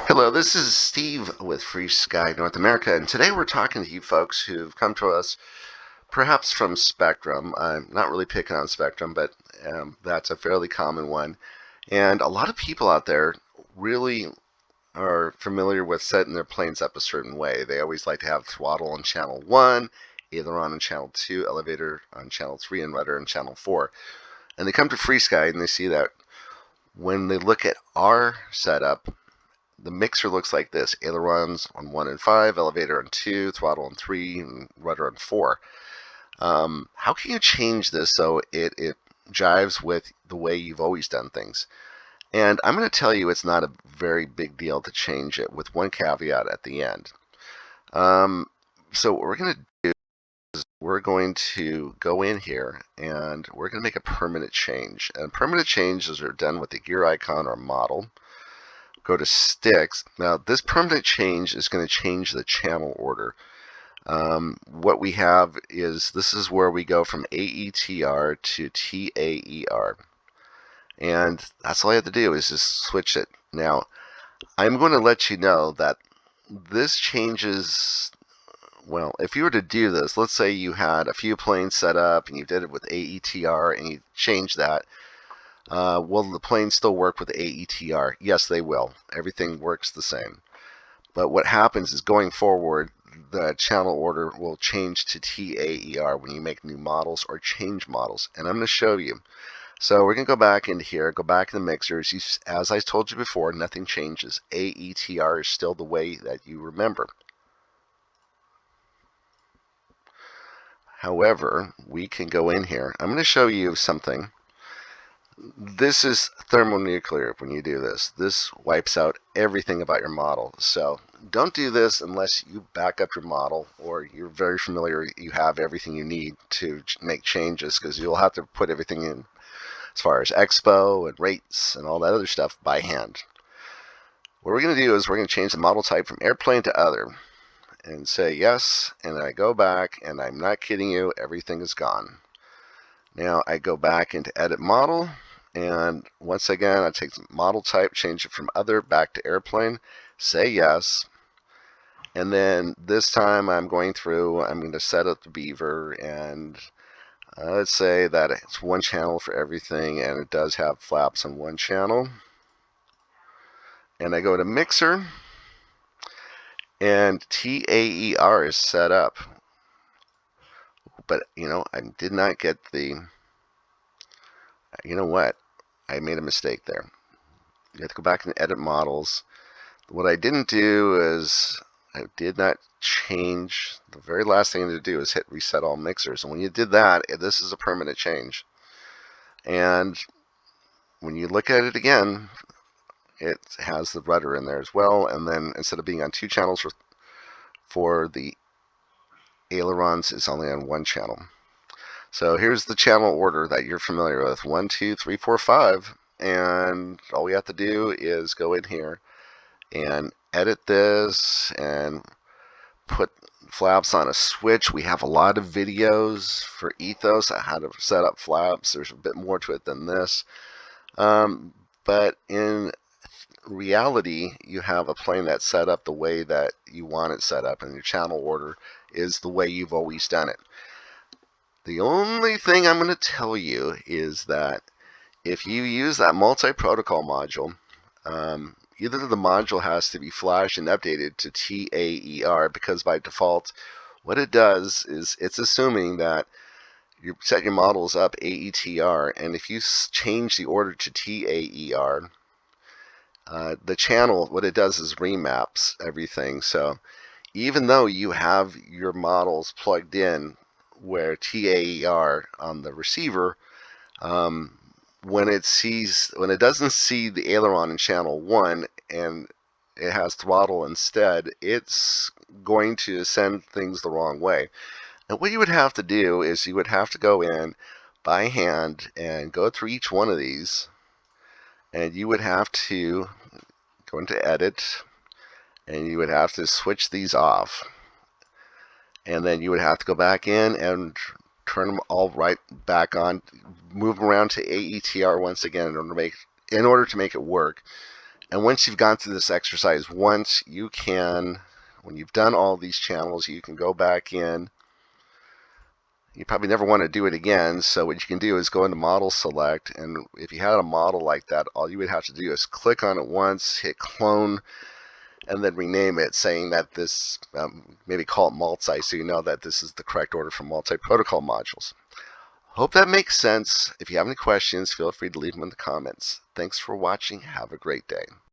Hello, this is Steve with FrSky North America, and today we're talking to you folks who've come to us perhaps from Spektrum. I'm not really picking on Spektrum, but that's a fairly common one. And a lot of people out there really are familiar with setting their planes up a certain way. They always like to have throttle on channel 1, aileron on channel 2, elevator on channel 3, and rudder on channel 4. And they come to FrSky and they see that when they look at our setup, the mixer looks like this: ailerons on 1 and 5, elevator on 2, throttle on 3, and rudder on 4. How can you change this so it jives with the way you've always done things? And I'm going to tell you it's not a very big deal to change it, with one caveat at the end. So what we're going to do is we're going to go in here and we're going to make a permanent change. And permanent changes are done with the gear icon or model. Go to sticks. Now this permanent change is going to change the channel order. What we have is, this is where we go from AETR to TAER, and that's all I have to do is just switch it. Now I'm going to let you know that this changes. Well, if you were to do this, let's say you had a few planes set up and you did it with AETR and you changed that. Will the planes still work with AETR? Yes, they will. Everything works the same. But what happens is, going forward, the channel order will change to TAER when you make new models or change models. And I'm going to show you. So we're going to go back into here, go back in the mixers. As I told you before, nothing changes. AETR is still the way that you remember. However, we can go in here. I'm going to show you something. This is thermonuclear. When you do this, this wipes out everything about your model. So don't do this unless you back up your model or you're very familiar, you have everything you need to make changes, because you'll have to put everything in as far as expo and rates and all that other stuff by hand. What we're going to do is we're going to change the model type from airplane to other and say yes, and I go back, and I'm not kidding you, everything is gone. Now I go back into edit model, and once again I take the model type, change it from other back to airplane, say yes, and then this time I'm going to set up the beaver, and let's say that it's one channel for everything, and it does have flaps on one channel. And I go to mixer, and TAER is set up, but I did not get the, I made a mistake there. You have to go back and edit models. What I didn't do is I did not change. The very last thing to do is hit reset all mixers. And when you did that, this is a permanent change. And when you look at it again, it has the rudder in there as well. And then instead of being on 2 channels for the ailerons, it's only on 1 channel. So here's the channel order that you're familiar with: 1, 2, 3, 4, 5. And all we have to do is go in here and edit this and put flaps on a switch. We have a lot of videos for Ethos on how to set up flaps. There's a bit more to it than this. But in reality, you have a plane that's set up the way that you want it set up, and your channel order is the way you've always done it. The only thing I'm going to tell you is that if you use that multi-protocol module, either the module has to be flashed and updated to TAER, because by default what it does is it's assuming that you set your models up AETR, and if you change the order to TAER, the channel, what it does is remaps everything. So even though you have your models plugged in where TAER on the receiver, when it doesn't see the aileron in channel 1 and it has throttle instead, it's going to send things the wrong way. And what you would have to do is you would have to go in by hand and go through each one of these, and you would have to go into edit, and you would have to switch these off, and then you would have to go back in and turn them all right back on, move them around to AETR once again in order to make it work. And once you've gone through this exercise once, you can, when you've done all these channels, you can go back in. You probably never want to do it again, so what you can do is go into Model Select, and if you had a model like that, all you would have to do is click on it once, hit Clone, and then rename it, saying that this, maybe call it multi, so you know that this is the correct order for multi-protocol modules. Hope that makes sense. If you have any questions, feel free to leave them in the comments. Thanks for watching. Have a great day.